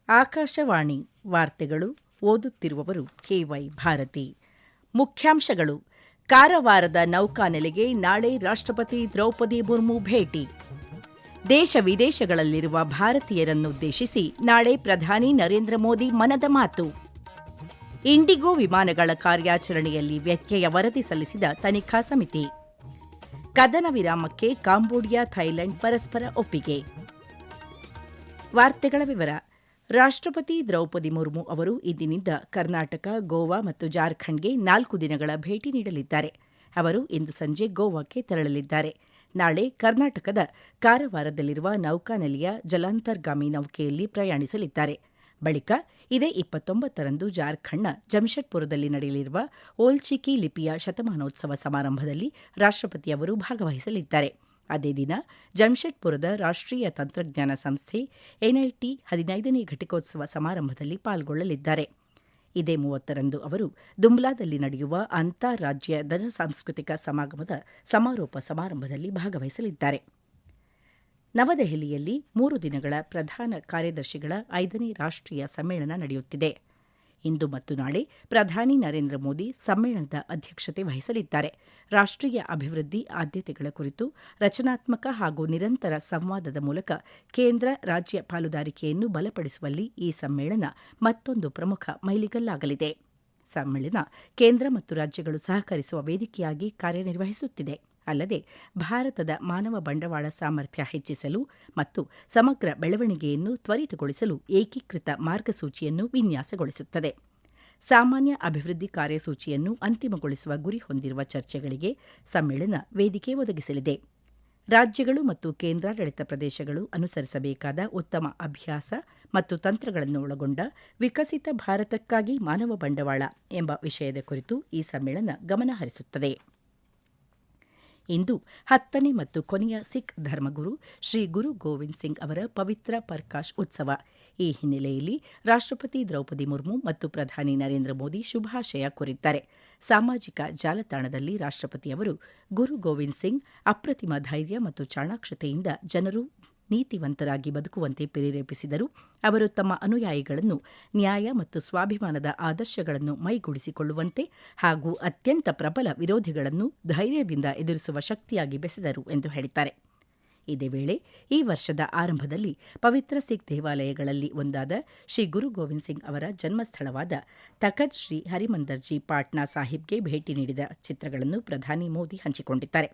ಆಕಾಶವಾಣಿ ವಾರ್ತೆಗಳು ಓದುತ್ತಿರುವವರು ಕೆವೈ ಭಾರತಿ. ಮುಖ್ಯಾಂಶಗಳು: ಕಾರವಾರದ ನೌಕಾನೆಲೆಗೆ ನಾಳೆ ರಾಷ್ಟ್ರಪತಿ ದ್ರೌಪದಿ ಮುರ್ಮು ಭೇಟಿ. ದೇಶ ವಿದೇಶಗಳಲ್ಲಿರುವ ಭಾರತೀಯರನ್ನುದ್ದೇಶಿಸಿ ನಾಳೆ ಪ್ರಧಾನಿ ನರೇಂದ್ರ ಮೋದಿ ಮನದ ಮಾತು. ಇಂಡಿಗೋ ವಿಮಾನಗಳ ಕಾರ್ಯಾಚರಣೆಯಲ್ಲಿ ವ್ಯತ್ಯಯ ವರದಿ ಸಲ್ಲಿಸಿದ ತನಿಖಾ ಸಮಿತಿ. ಕದನ ವಿರಾಮಕ್ಕೆ ಕಾಂಬೋಡಿಯಾ ಥೈಲ್ಯಾಂಡ್ ಪರಸ್ಪರ ಒಪ್ಪಿಗೆ. ವಾರ್ತೆಗಳ ವಿವರ. ರಾಷ್ಟ್ರಪತಿ ದ್ರೌಪದಿ ಮುರ್ಮು ಅವರು ಇಂದಿನಿಂದ ಕರ್ನಾಟಕ, ಗೋವಾ ಮತ್ತು ಜಾರ್ಖಂಡ್ಗೆ 4 ದಿನಗಳ ಭೇಟಿ ನೀಡಲಿದ್ದಾರೆ. ಅವರು ಇಂದು ಸಂಜೆ ಗೋವಾಕ್ಕೆ ತೆರಳಲಿದ್ದಾರೆ. ನಾಳೆ ಕರ್ನಾಟಕದ ಕಾರವಾರದಲ್ಲಿರುವ ನೌಕಾನೆಲೆಯ ಜಲಾಂತರ್ಗಾಮಿ ನೌಕೆಯಲ್ಲಿ ಪ್ರಯಾಣಿಸಲಿದ್ದಾರೆ. ಬಳಿಕ ಇದೇ 29ರಂದು ಜಾರ್ಖಂಡ್ನ ಜಮ್ಷೆಡ್ಪುರದಲ್ಲಿ ನಡೆಯಲಿರುವ ಓಲ್ಚಿಕಿ ಲಿಪಿಯ ಶತಮಾನೋತ್ಸವ ಸಮಾರಂಭದಲ್ಲಿ ರಾಷ್ಟ್ರಪತಿ ಅವರು ಭಾಗವಹಿಸಲಿದ್ದಾರೆ. ಅದೇ ದಿನ ಜಮ್ಷೆಡ್ಪುರದ ರಾಷ್ಟ್ರೀಯ ತಂತ್ರಜ್ಞಾನ ಸಂಸ್ಥೆ ಎನ್ಐಟಿ 15ನೇ ಘಟಿಕೋತ್ಸವ ಸಮಾರಂಭದಲ್ಲಿ ಪಾಲ್ಗೊಳ್ಳಲಿದ್ದಾರೆ. ಇದೇ 30ರಂದು ಅವರು ದುಮ್ಲಾದಲ್ಲಿ ನಡೆಯುವ ಅಂತಾರಾಜ್ಯ ಸಾಂಸ್ಕೃತಿಕ ಸಮಾಗಮದ ಸಮಾರೋಪ ಸಮಾರಂಭದಲ್ಲಿ ಭಾಗವಹಿಸಲಿದ್ದಾರೆ. ನವದೆಹಲಿಯಲ್ಲಿ 3 ದಿನಗಳ ಪ್ರಧಾನ ಕಾರ್ಯದರ್ಶಿಗಳ 5ನೇ ರಾಷ್ಟ್ರೀಯ ಸಮ್ಮೇಳನ ನಡೆಯುತ್ತಿದೆ. ಇಂದು ಮತ್ತು ನಾಳೆ ಪ್ರಧಾನಿ ನರೇಂದ್ರ ಮೋದಿ ಸಮ್ಮೇಳನದ ಅಧ್ಯಕ್ಷತೆ ವಹಿಸಲಿದ್ದಾರೆ. ರಾಷ್ಟ್ರೀಯ ಅಭಿವೃದ್ಧಿ ಆದ್ಯತೆಗಳ ಕುರಿತು ರಚನಾತ್ಮಕ ಹಾಗೂ ನಿರಂತರ ಸಂವಾದದ ಮೂಲಕ ಕೇಂದ್ರ ರಾಜ್ಯ ಪಾಲುದಾರಿಕೆಯನ್ನು ಬಲಪಡಿಸುವಲ್ಲಿ ಈ ಸಮ್ಮೇಳನ ಮತ್ತೊಂದು ಪ್ರಮುಖ ಮೈಲಿಗಲ್ಲಾಗಲಿದೆ. ಸಮ್ಮೇಳನ ಕೇಂದ್ರ ಮತ್ತು ರಾಜ್ಯಗಳು ಸಹಕರಿಸುವ ವೇದಿಕೆಯಾಗಿ ಕಾರ್ಯನಿರ್ವಹಿಸುತ್ತಿದೆ. ಅಲ್ಲದೆ ಭಾರತದ ಮಾನವ ಬಂಡವಾಳ ಸಾಮರ್ಥ್ಯ ಹೆಚ್ಚಿಸಲು ಮತ್ತು ಸಮಗ್ರ ಬೆಳವಣಿಗೆಯನ್ನು ತ್ವರಿತಗೊಳಿಸಲು ಏಕೀಕೃತ ಮಾರ್ಗಸೂಚಿಯನ್ನು ವಿನ್ಯಾಸಗೊಳಿಸುತ್ತದೆ. ಸಾಮಾನ್ಯ ಅಭಿವೃದ್ಧಿ ಕಾರ್ಯಸೂಚಿಯನ್ನು ಅಂತಿಮಗೊಳಿಸುವ ಗುರಿ ಹೊಂದಿರುವ ಚರ್ಚೆಗಳಿಗೆ ಸಮ್ಮೇಳನ ವೇದಿಕೆ ಒದಗಿಸಲಿದೆ. ರಾಜ್ಯಗಳು ಮತ್ತು ಕೇಂದ್ರಾಡಳಿತ ಪ್ರದೇಶಗಳು ಅನುಸರಿಸಬೇಕಾದ ಉತ್ತಮ ಅಭ್ಯಾಸ ಮತ್ತು ತಂತ್ರಗಳನ್ನು ಒಳಗೊಂಡ ವಿಕಸಿತ ಭಾರತಕ್ಕಾಗಿ ಮಾನವ ಬಂಡವಾಳ ಎಂಬ ವಿಷಯದ ಕುರಿತು ಈ ಸಮ್ಮೇಳನ ಗಮನಹರಿಸುತ್ತದೆ. ಇಂದು 10ನೇ ಮತ್ತು ಕೊನೆಯ ಸಿಖ್ ಧರ್ಮಗುರು ಶ್ರೀ ಗುರು ಗೋವಿಂದ್ ಸಿಂಗ್ ಅವರ ಪವಿತ್ರ ಪರ್ಕಾಶ್ ಉತ್ಸವ. ಈ ಹಿನ್ನೆಲೆಯಲ್ಲಿ ರಾಷ್ಟ್ರಪತಿ ದ್ರೌಪದಿ ಮುರ್ಮು ಮತ್ತು ಪ್ರಧಾನಿ ನರೇಂದ್ರ ಮೋದಿ ಶುಭಾಶಯ ಕೋರಿದ್ದಾರೆ. ಸಾಮಾಜಿಕ ಜಾಲತಾಣದಲ್ಲಿ ರಾಷ್ಟ್ರಪತಿ ಅವರು ಗುರು ಗೋವಿಂದ್ ಸಿಂಗ್ ಅಪ್ರತಿಮ ಧೈರ್ಯ ಮತ್ತು ಚಾಣಾಕ್ಷತೆಯಿಂದ ಜನರು ನೀತಿವಂತರಾಗಿ ಬದುಕುವಂತೆ ಪ್ರೇರೇಪಿಸಿದರು. ಅವರು ತಮ್ಮ ಅನುಯಾಯಿಗಳನ್ನು ನ್ಯಾಯ ಮತ್ತು ಸ್ವಾಭಿಮಾನದ ಆದರ್ಶಗಳನ್ನು ಮೈಗೂಡಿಸಿಕೊಳ್ಳುವಂತೆ ಹಾಗೂ ಅತ್ಯಂತ ಪ್ರಬಲ ವಿರೋಧಿಗಳನ್ನು ಧೈರ್ಯದಿಂದ ಎದುರಿಸುವ ಶಕ್ತಿಯಾಗಿ ಬೆಸೆದರು ಎಂದು ಹೇಳಿದ್ದಾರೆ. ಇದೇ ವೇಳೆ ಈ ವರ್ಷದ ಆರಂಭದಲ್ಲಿ ಪವಿತ್ರ ಸಿಖ್ ದೇವಾಲಯಗಳಲ್ಲಿ ಒಂದಾದ ಶ್ರೀ ಗುರು ಗೋವಿಂದ್ ಸಿಂಗ್ ಅವರ ಜನ್ಮಸ್ಥಳವಾದ ತಖತ್ ಶ್ರೀ ಹರಿಮಂದರ್ಜಿ ಪಾಟ್ನಾ ಸಾಹಿಬ್ಗೆ ಭೇಟಿ ನೀಡಿದ ಚಿತ್ರಗಳನ್ನು ಪ್ರಧಾನಿ ಮೋದಿ ಹಂಚಿಕೊಂಡಿದ್ದಾರೆ.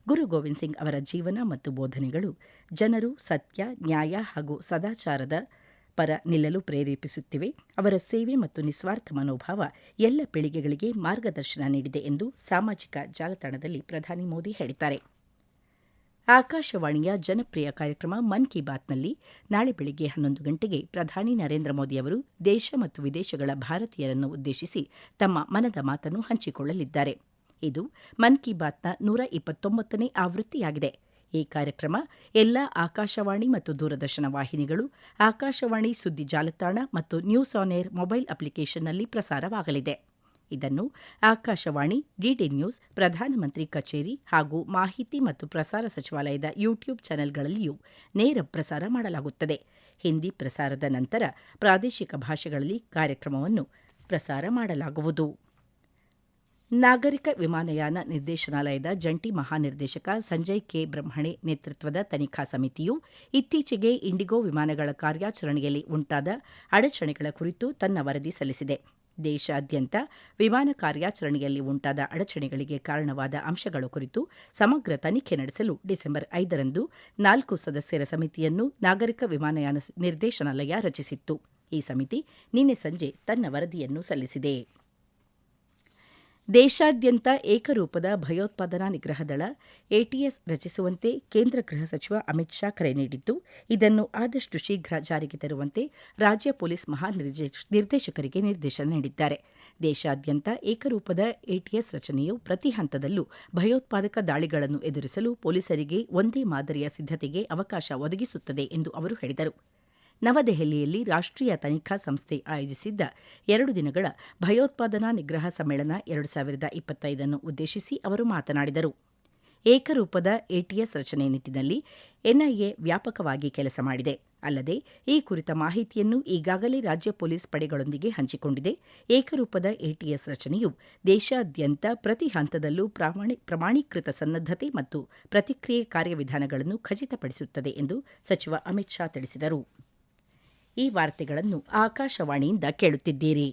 ಗುರು ಗೋವಿಂದ್ ಸಿಂಗ್ ಅವರ ಜೀವನ ಮತ್ತು ಬೋಧನೆಗಳು ಜನರು ಸತ್ಯ, ನ್ಯಾಯ ಹಾಗೂ ಸದಾಚಾರದ ಪರ ನಿಲ್ಲಲು ಪ್ರೇರೇಪಿಸುತ್ತಿವೆ. ಅವರ ಸೇವೆ ಮತ್ತು ನಿಸ್ವಾರ್ಥ ಮನೋಭಾವ ಎಲ್ಲ ಪೀಳಿಗೆಗಳಿಗೆ ಮಾರ್ಗದರ್ಶನ ನೀಡಿದೆ ಎಂದು ಸಾಮಾಜಿಕ ಜಾಲತಾಣದಲ್ಲಿ ಪ್ರಧಾನಿ ಮೋದಿ ಹೇಳಿದ್ದಾರೆ. ಆಕಾಶವಾಣಿಯ ಜನಪ್ರಿಯ ಕಾರ್ಯಕ್ರಮ ಮನ್ ಕಿ ಬಾತ್ನಲ್ಲಿ ನಾಳೆ ಬೆಳಗ್ಗೆ 11 ಗಂಟೆಗೆ ಪ್ರಧಾನಿ ನರೇಂದ್ರ ಮೋದಿ ಅವರು ದೇಶ ಮತ್ತು ವಿದೇಶಗಳ ಭಾರತೀಯರನ್ನು ಉದ್ದೇಶಿಸಿ ತಮ್ಮ ಮನದ ಮಾತನ್ನು ಹಂಚಿಕೊಳ್ಳಲಿದ್ದಾರೆ. ಇದು ಮನ್ ಕಿ ಬಾತ್ನ 129ನೇ ಆವೃತ್ತಿಯಾಗಿದೆ. ಈ ಕಾರ್ಯಕ್ರಮ ಎಲ್ಲ ಆಕಾಶವಾಣಿ ಮತ್ತು ದೂರದರ್ಶನ ವಾಹಿನಿಗಳು, ಆಕಾಶವಾಣಿ ಸುದ್ದಿ ಜಾಲತಾಣ ಮತ್ತು ನ್ಯೂಸ್ ಆನ್ ಏರ್ ಮೊಬೈಲ್ ಅಪ್ಲಿಕೇಶನ್ನಲ್ಲಿ ಪ್ರಸಾರವಾಗಲಿದೆ. ಇದನ್ನು ಆಕಾಶವಾಣಿ, ಡಿಡಿ ನ್ಯೂಸ್, ಪ್ರಧಾನಮಂತ್ರಿ ಕಚೇರಿ ಹಾಗೂ ಮಾಹಿತಿ ಮತ್ತು ಪ್ರಸಾರ ಸಚಿವಾಲಯದ ಯೂಟ್ಯೂಬ್ ಚಾನೆಲ್ಗಳಲ್ಲಿಯೂ ನೇರ ಪ್ರಸಾರ ಮಾಡಲಾಗುತ್ತದೆ. ಹಿಂದಿ ಪ್ರಸಾರದ ನಂತರ ಪ್ರಾದೇಶಿಕ ಭಾಷೆಗಳಲ್ಲಿ ಕಾರ್ಯಕ್ರಮವನ್ನು ಪ್ರಸಾರ ಮಾಡಲಾಗುವುದು. ನಾಗರಿಕ ವಿಮಾನಯಾನ ನಿರ್ದೇಶನಾಲಯದ ಜಂಟಿ ಮಹಾನಿರ್ದೇಶಕ ಸಂಜಯ್ ಕೆ ಬ್ರಹ್ಮಣೆ ನೇತೃತ್ವದ ತನಿಖಾ ಸಮಿತಿಯು ಇತ್ತೀಚೆಗೆ ಇಂಡಿಗೋ ವಿಮಾನಗಳ ಕಾರ್ಯಾಚರಣೆಯಲ್ಲಿ ಉಂಟಾದ ಅಡಚಣೆಗಳ ಕುರಿತು ತನ್ನ ವರದಿ ಸಲ್ಲಿಸಿದೆ. ದೇಶಾದ್ಯಂತ ವಿಮಾನ ಕಾರ್ಯಾಚರಣೆಯಲ್ಲಿ ಉಂಟಾದ ಅಡಚಣೆಗಳಿಗೆ ಕಾರಣವಾದ ಅಂಶಗಳ ಕುರಿತು ಸಮಗ್ರ ತನಿಖೆ ನಡೆಸಲು ಡಿಸೆಂಬರ್ 5ರಂದು 4 ಸದಸ್ಯರ ಸಮಿತಿಯನ್ನು ನಾಗರಿಕ ವಿಮಾನಯಾನ ನಿರ್ದೇಶನಾಲಯ ರಚಿಸಿತ್ತು. ಈ ಸಮಿತಿ ನಿನ್ನೆ ಸಂಜೆ ತನ್ನ ವರದಿಯನ್ನು ಸಲ್ಲಿಸಿದೆ. ದೇಶಾದ್ಯಂತ ಏಕರೂಪದ ಭಯೋತ್ಪಾದನಾ ನಿಗ್ರಹ ದಳ ಎಟಿಎಸ್ ರಚಿಸುವಂತೆ ಕೇಂದ್ರ ಗೃಹ ಸಚಿವ ಅಮಿತ್ ಶಾ ಕರೆ ನೀಡಿದ್ದು, ಇದನ್ನು ಆದಷ್ಟು ಶೀಘ್ರ ಜಾರಿಗೆ ತರುವಂತೆ ರಾಜ್ಯ ಪೊಲೀಸ್ ಮಹಾನಿರ್ದೇಶಕರಿಗೆ ನಿರ್ದೇಶನ ನೀಡಿದ್ದಾರೆ. ದೇಶಾದ್ಯಂತ ಏಕರೂಪದ ಎಟಿಎಸ್ ರಚನೆಯು ಪ್ರತಿ ಹಂತದಲ್ಲೂ ಭಯೋತ್ಪಾದಕ ದಾಳಿಗಳನ್ನು ಎದುರಿಸಲು ಪೊಲೀಸರಿಗೆ ಒಂದೇ ಮಾದರಿಯ ಸಿದ್ಧತೆಗೆ ಅವಕಾಶ ಒದಗಿಸುತ್ತದೆ ಎಂದು ಅವರು ಹೇಳಿದರು. ನವದೆಹಲಿಯಲ್ಲಿ ರಾಷ್ಟ್ರೀಯ ತನಿಖಾ ಸಂಸ್ಥೆ ಆಯೋಜಿಸಿದ್ದ 2 ದಿನಗಳ ಭಯೋತ್ಪಾದನಾ ನಿಗ್ರಹ ಸಮ್ಮೇಳನ 2025 ಉದ್ದೇಶಿಸಿ ಅವರು ಮಾತನಾಡಿದರು. ಏಕರೂಪದ ಎಟಿಎಸ್ ರಚನೆ ನಿಟ್ಟಿನಲ್ಲಿ ಎನ್ಐಎ ವ್ಯಾಪಕವಾಗಿ ಕೆಲಸ ಮಾಡಿದೆ. ಅಲ್ಲದೆ ಈ ಕುರಿತ ಮಾಹಿತಿಯನ್ನು ಈಗಾಗಲೇ ರಾಜ್ಯ ಪೊಲೀಸ್ ಪಡೆಗಳೊಂದಿಗೆ ಹಂಚಿಕೊಂಡಿದೆ. ಏಕರೂಪದ ಎಟಿಎಸ್ ರಚನೆಯು ದೇಶಾದ್ಯಂತ ಪ್ರತಿ ಹಂತದಲ್ಲೂ ಪ್ರಮಾಣೀಕೃತ ಸನ್ನದ್ದತೆ ಮತ್ತು ಪ್ರತಿಕ್ರಿಯೆ ಕಾರ್ಯವಿಧಾನಗಳನ್ನು ಖಚಿತಪಡಿಸುತ್ತದೆ ಎಂದು ಸಚಿವ ಅಮಿತ್ ಶಾ ತಿಳಿಸಿದರು. ಈ ವಾರ್ತೆಗಳನ್ನು ಆಕಾಶವಾಣಿಯಿಂದ ಕೇಳುತ್ತಿದ್ದೀರಿ.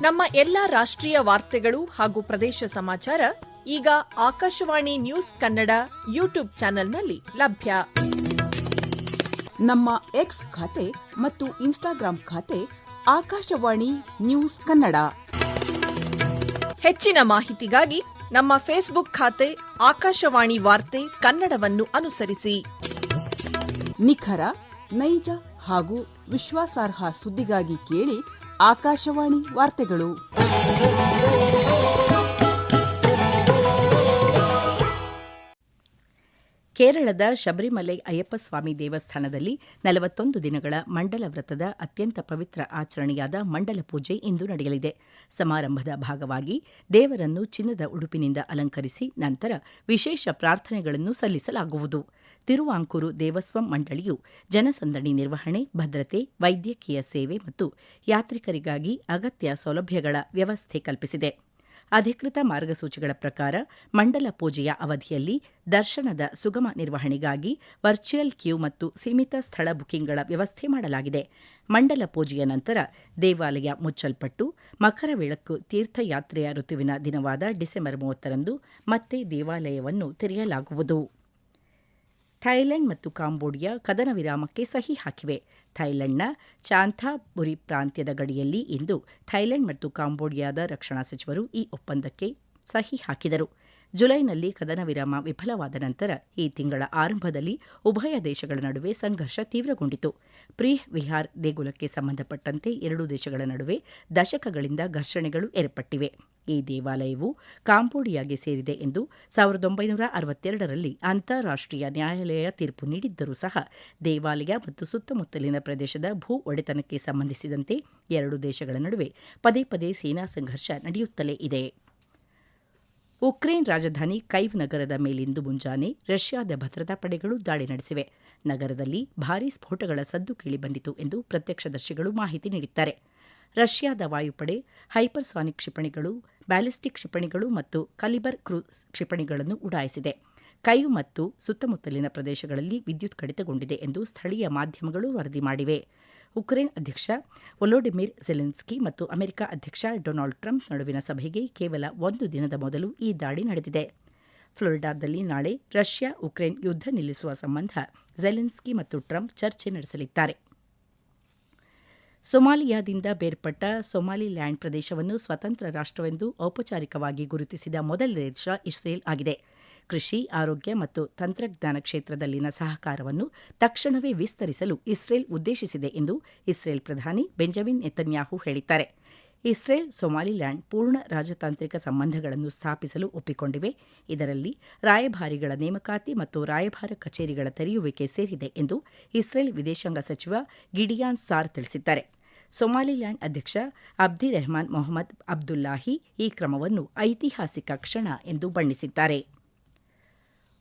ನಮ್ಮ ಎಲ್ಲಾ ರಾಷ್ಟ್ರೀಯ ವಾರ್ತೆಗಳು ಹಾಗೂ ಪ್ರದೇಶ ಸಮಾಚಾರ ಈಗ ಆಕಾಶವಾಣಿ ನ್ಯೂಸ್ ಕನ್ನಡ ಯೂಟ್ಯೂಬ್ ಚಾನೆಲ್ನಲ್ಲಿ ಲಭ್ಯ. ನಮ್ಮ ಎಕ್ಸ್ ಖಾತೆ ಮತ್ತು ಇನ್ಸ್ಟಾಗ್ರಾಂ ಖಾತೆ ಆಕಾಶವಾಣಿ ನ್ಯೂಸ್ ಕನ್ನಡ. ಹೆಚ್ಚಿನ ಮಾಹಿತಿಗಾಗಿ ನಮ್ಮ ಫೇಸ್ಬುಕ್ ಖಾತೆ ಆಕಾಶವಾಣಿ ವಾರ್ತೆ ಕನ್ನಡವನ್ನು ಅನುಸರಿಸಿ. ನಿಖರ, ನೈಜ ಹಾಗೂ ವಿಶ್ವಾಸಾರ್ಹ ಸುದ್ದಿಗಾಗಿ ಕೇಳಿ ಆಕಾಶವಾಣಿ ವಾರ್ತೆಗಳು. ಕೇರಳದ ಶಬರಿಮಲೈ ಅಯ್ಯಪ್ಪಸ್ವಾಮಿ ದೇವಸ್ಥಾನದಲ್ಲಿ 41 ದಿನಗಳ ಮಂಡಲ ವ್ರತದ ಅತ್ಯಂತ ಪವಿತ್ರ ಆಚರಣೆಯಾದ ಮಂಡಲ ಪೂಜೆ ಇಂದು ನಡೆಯಲಿದೆ. ಸಮಾರಂಭದ ಭಾಗವಾಗಿ ದೇವರನ್ನು ಚಿನ್ನದ ಉಡುಪಿನಿಂದ ಅಲಂಕರಿಸಿ ನಂತರ ವಿಶೇಷ ಪ್ರಾರ್ಥನೆಗಳನ್ನು ಸಲ್ಲಿಸಲಾಗುವುದು. ತಿರುವಾಂಕೂರು ದೇವಸ್ವಂ ಮಂಡಳಿಯು ಜನಸಂದಣಿ ನಿರ್ವಹಣೆ, ಭದ್ರತೆ, ವೈದ್ಯಕೀಯ ಸೇವೆ ಮತ್ತು ಯಾತ್ರಿಕರಿಗಾಗಿ ಅಗತ್ಯ ಸೌಲಭ್ಯಗಳ ವ್ಯವಸ್ಥೆ ಕಲ್ಪಿಸಿದೆ. ಅಧಿಕೃತ ಮಾರ್ಗಸೂಚಿಗಳ ಪ್ರಕಾರ ಮಂಡಲ ಪೂಜೆಯ ಅವಧಿಯಲ್ಲಿ ದರ್ಶನದ ಸುಗಮ ನಿರ್ವಹಣೆಗಾಗಿ ವರ್ಚುವಲ್ ಕ್ಯೂ ಮತ್ತು ಸೀಮಿತ ಸ್ಥಳ ಬುಕಿಂಗ್ಗಳ ವ್ಯವಸ್ಥೆ ಮಾಡಲಾಗಿದೆ. ಮಂಡಲ ಪೂಜೆಯ ನಂತರ ದೇವಾಲಯ ಮುಚ್ಚಲ್ಪಟ್ಟು ಮಕರವಿಳಕ್ಕು ತೀರ್ಥಯಾತ್ರೆಯ ಋತುವಿನ ದಿನವಾದ ಡಿಸೆಂಬರ್ 30ರಂದು ಮತ್ತೆ ದೇವಾಲಯವನ್ನು ತೆರೆಯಲಾಗುವುದು. ಥೈಲ್ಯಾಂಡ್ ಮತ್ತು ಕಾಂಬೋಡಿಯಾ ಕದನ ವಿರಾಮಕ್ಕೆ ಸಹಿ ಹಾಕಿವೆ. ಥೈಲ್ಯಾಂಡ್ನ ಚಾಂಥಾಬುರಿ ಪ್ರಾಂತ್ಯದ ಗಡಿಯಲ್ಲಿ ಇಂದು ಥೈಲ್ಯಾಂಡ್ ಮತ್ತು ಕಾಂಬೋಡಿಯಾದ ರಕ್ಷಣಾ ಸಚಿವರು ಈ ಒಪ್ಪಂದಕ್ಕೆ ಸಹಿ ಹಾಕಿದರು. ಜುಲೈನಲ್ಲಿ ಕದನ ವಿರಾಮ ವಿಫಲವಾದ ನಂತರ ಈ ತಿಂಗಳ ಆರಂಭದಲ್ಲಿ ಉಭಯ ದೇಶಗಳ ನಡುವೆ ಸಂಘರ್ಷ ತೀವ್ರಗೊಂಡಿತು. ಪ್ರೀಹ್ ವಿಹಾರ್ ದೇಗುಲಕ್ಕೆ ಸಂಬಂಧಪಟ್ಟಂತೆ ಎರಡೂ ದೇಶಗಳ ನಡುವೆ ದಶಕಗಳಿಂದ ಘರ್ಷಣೆಗಳು ಏರ್ಪಟ್ಟಿವೆ. ಈ ದೇವಾಲಯವು ಕಾಂಬೋಡಿಯಾಗೆ ಸೇರಿದೆ ಎಂದು 1962ರಲ್ಲಿ ಅಂತಾರಾಷ್ಟ್ರೀಯ ನ್ಯಾಯಾಲಯ ತೀರ್ಪು ನೀಡಿದ್ದರೂ ಸಹ ದೇವಾಲಯ ಮತ್ತು ಸುತ್ತಮುತ್ತಲಿನ ಪ್ರದೇಶದ ಭೂ ಒಡೆತನಕ್ಕೆ ಸಂಬಂಧಿಸಿದಂತೆ ಎರಡೂ ದೇಶಗಳ ನಡುವೆ ಪದೇ ಪದೇ ಸೇನಾ ಸಂಘರ್ಷ ನಡೆಯುತ್ತಲೇ ಇದೆ. ಉಕ್ರೇನ್ ರಾಜಧಾನಿ ಕೈವ್ ನಗರದ ಮೇಲಿಂದು ಮುಂಜಾನೆ ರಷ್ಯಾದ ಭದ್ರತಾ ಪಡೆಗಳು ದಾಳಿ ನಡೆಸಿವೆ. ನಗರದಲ್ಲಿ ಭಾರೀ ಸ್ಫೋಟಗಳ ಸದ್ದು ಕೇಳಿಬಂದಿತು ಎಂದು ಪ್ರತ್ಯಕ್ಷದರ್ಶಿಗಳು ಮಾಹಿತಿ ನೀಡಿದ್ದಾರೆ. ರಷ್ಯಾದ ವಾಯುಪಡೆ ಹೈಪರ್ಸಾನಿಕ್ ಕ್ಷಿಪಣಿಗಳು, ಬ್ಯಾಲಿಸ್ಟಿಕ್ ಕ್ಷಿಪಣಿಗಳು ಮತ್ತು ಕಲಿಬರ್ ಕ್ರೂಸ್ ಕ್ಷಿಪಣಿಗಳನ್ನು ಉಡಾಯಿಸಿದೆ. ಕೈವ್ ಮತ್ತು ಸುತ್ತಮುತ್ತಲಿನ ಪ್ರದೇಶಗಳಲ್ಲಿ ವಿದ್ಯುತ್ ಕಡಿತಗೊಂಡಿದೆ ಎಂದು ಸ್ಥಳೀಯ ಮಾಧ್ಯಮಗಳು ವರದಿ ಮಾಡಿವೆ. ಉಕ್ರೇನ್ ಅಧ್ಯಕ್ಷ ವೊಲೋಡಿಮಿರ್ ಝೆಲೆನ್ಸ್ಕಿ ಮತ್ತು ಅಮೆರಿಕ ಅಧ್ಯಕ್ಷ ಡೊನಾಲ್ಡ್ ಟ್ರಂಪ್ ನಡುವಿನ ಸಭೆಗೆ ಕೇವಲ ಒಂದು ದಿನದ ಮೊದಲು ಈ ದಾಳಿ ನಡೆದಿದೆ. ಫ್ಲೋರಿಡಾದಲ್ಲಿ ನಾಳೆ ರಷ್ಯಾ ಉಕ್ರೇನ್ ಯುದ್ಧ ನಿಲ್ಲಿಸುವ ಸಂಬಂಧ ಝೆಲೆನ್ಸ್ಕಿ ಮತ್ತು ಟ್ರಂಪ್ ಚರ್ಚೆ ನಡೆಸಲಿದ್ದಾರೆ. ಸೊಮಾಲಿಯಾದಿಂದ ಬೇರ್ಪಟ್ಟ ಸೊಮಾಲಿಲ್ಯಾಂಡ್ ಪ್ರದೇಶವನ್ನು ಸ್ವತಂತ್ರ ರಾಷ್ಟವೆಂದು ಔಪಚಾರಿಕವಾಗಿ ಗುರುತಿಸಿದ ಮೊದಲ ದೇಶ ಇಸ್ರೇಲ್ ಆಗಿದೆ. ಕೃಷಿ, ಆರೋಗ್ಯ ಮತ್ತು ತಂತ್ರಜ್ಞಾನ ಕ್ಷೇತ್ರದಲ್ಲಿನ ಸಹಕಾರವನ್ನು ತಕ್ಷಣವೇ ವಿಸ್ತರಿಸಲು ಇಸ್ರೇಲ್ ಉದ್ದೇಶಿಸಿದೆ ಎಂದು ಇಸ್ರೇಲ್ ಪ್ರಧಾನಿ ಬೆಂಜಮಿನ್ ನೆತನ್ಯಾಹು ಹೇಳಿದ್ದಾರೆ. ಇಸ್ರೇಲ್ ಸೊಮಾಲಿಲ್ಯಾಂಡ್ ಪೂರ್ಣ ರಾಜತಾಂತ್ರಿಕ ಸಂಬಂಧಗಳನ್ನು ಸ್ಥಾಪಿಸಲು ಒಪ್ಪಿಕೊಂಡಿವೆ. ಇದರಲ್ಲಿ ರಾಯಭಾರಿಗಳ ನೇಮಕಾತಿ ಮತ್ತು ರಾಯಭಾರ ಕಚೇರಿಗಳ ತೆರೆಯುವಿಕೆ ಸೇರಿದೆ ಎಂದು ಇಸ್ರೇಲ್ ವಿದೇಶಾಂಗ ಸಚಿವ ಗಿಡಿಯಾನ್ ಸಾರ್ ತಿಳಿಸಿದ್ದಾರೆ. ಸೊಮಾಲಿಲ್ಯಾಂಡ್ ಅಧ್ಯಕ್ಷ ಅಬ್ದಿ ರೆಹಮಾನ್ ಮೊಹಮ್ಮದ್ ಅಬ್ದುಲ್ಲಾಹಿ ಈ ಕ್ರಮವನ್ನು ಐತಿಹಾಸಿಕ ಕ್ಷಣ ಎಂದು ಬಣ್ಣಿಸಿದ್ದಾರೆ.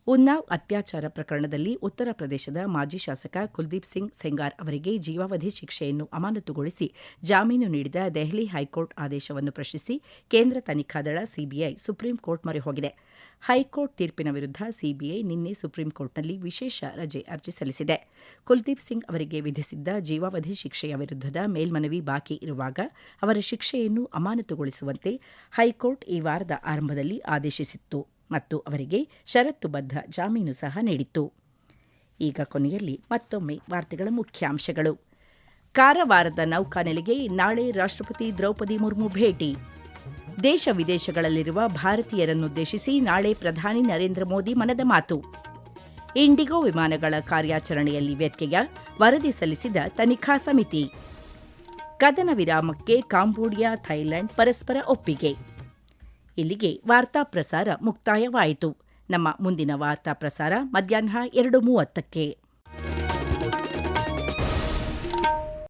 ಉನ್ನಾವ್ ಅತ್ಯಾಚಾರ ಪ್ರಕರಣದಲ್ಲಿ ಉತ್ತರ ಪ್ರದೇಶದ ಮಾಜಿ ಶಾಸಕ ಕುಲ್ದೀಪ್ ಸಿಂಗ್ ಸೆಂಗಾರ್ ಅವರಿಗೆ ಜೀವಾವಧಿ ಶಿಕ್ಷೆಯನ್ನು ಅಮಾನತುಗೊಳಿಸಿ ಜಾಮೀನು ನೀಡಿದ ದೆಹಲಿ ಹೈಕೋರ್ಟ್ ಆದೇಶವನ್ನು ಪ್ರಶ್ನಿಸಿ ಕೇಂದ್ರ ತನಿಖಾ ದಳ ಸಿಬಿಐ ಸುಪ್ರೀಂ ಕೋರ್ಟ್ ಮೊರೆ ಹೋಗಿದೆ. ಹೈಕೋರ್ಟ್ ತೀರ್ಪಿನ ವಿರುದ್ಧ ಸಿಬಿಐ ನಿನ್ನೆ ಸುಪ್ರೀಂ ಕೋರ್ಟ್ನಲ್ಲಿ ವಿಶೇಷ ರಜೆ ಅರ್ಜಿ ಸಲ್ಲಿಸಿದೆ. ಕುಲ್ದೀಪ್ ಸಿಂಗ್ ಅವರಿಗೆ ವಿಧಿಸಿದ್ದ ಜೀವಾವಧಿ ಶಿಕ್ಷೆಯ ವಿರುದ್ಧದ ಮೇಲ್ಮನವಿ ಬಾಕಿ ಇರುವಾಗ ಅವರ ಶಿಕ್ಷೆಯನ್ನು ಅಮಾನತುಗೊಳಿಸುವಂತೆ ಹೈಕೋರ್ಟ್ ಈ ವಾರದ ಆರಂಭದಲ್ಲಿ ಆದೇಶಿಸಿತ್ತು ಮತ್ತು ಅವರಿಗೆ ಷರತ್ತುಬದ್ಧ ಜಾಮೀನು ಸಹ ನೀಡಿತ್ತು. ಈಗ ಕೊನೆಯಲ್ಲಿ ಮತ್ತೊಮ್ಮೆ ವಾರ್ತೆಗಳ ಮುಖ್ಯಾಂಶಗಳು. ಕಾರವಾರದ ನೌಕಾನೆಲೆಗೆ ನಾಳೆ ರಾಷ್ಟ್ರಪತಿ ದ್ರೌಪದಿ ಮುರ್ಮು ಭೇಟಿ. ದೇಶ ವಿದೇಶಗಳಲ್ಲಿರುವ ಭಾರತೀಯರನ್ನುದ್ದೇಶಿಸಿ ನಾಳೆ ಪ್ರಧಾನಿ ನರೇಂದ್ರ ಮೋದಿ ಮನದ ಮಾತು. ಇಂಡಿಗೋ ವಿಮಾನಗಳ ಕಾರ್ಯಾಚರಣೆಯಲ್ಲಿ ವ್ಯತ್ಯಯ, ವರದಿ ಸಲ್ಲಿಸಿದ ತನಿಖಾ ಸಮಿತಿ. ಕದನ ವಿರಾಮಕ್ಕೆ ಕಾಂಬೋಡಿಯಾ, ಥೈಲ್ಯಾಂಡ್ ಪರಸ್ಪರ ಒಪ್ಪಿಗೆ. ಇಲ್ಲಿಗೆ ವಾರ್ತಾ ಪ್ರಸಾರ ಮುಕ್ತಾಯವಾಯಿತು. ನಮ್ಮ ಮುಂದಿನ ವಾರ್ತಾ ಪ್ರಸಾರ ಮಧ್ಯಾಹ್ನ 2:30ಕ್ಕೆ.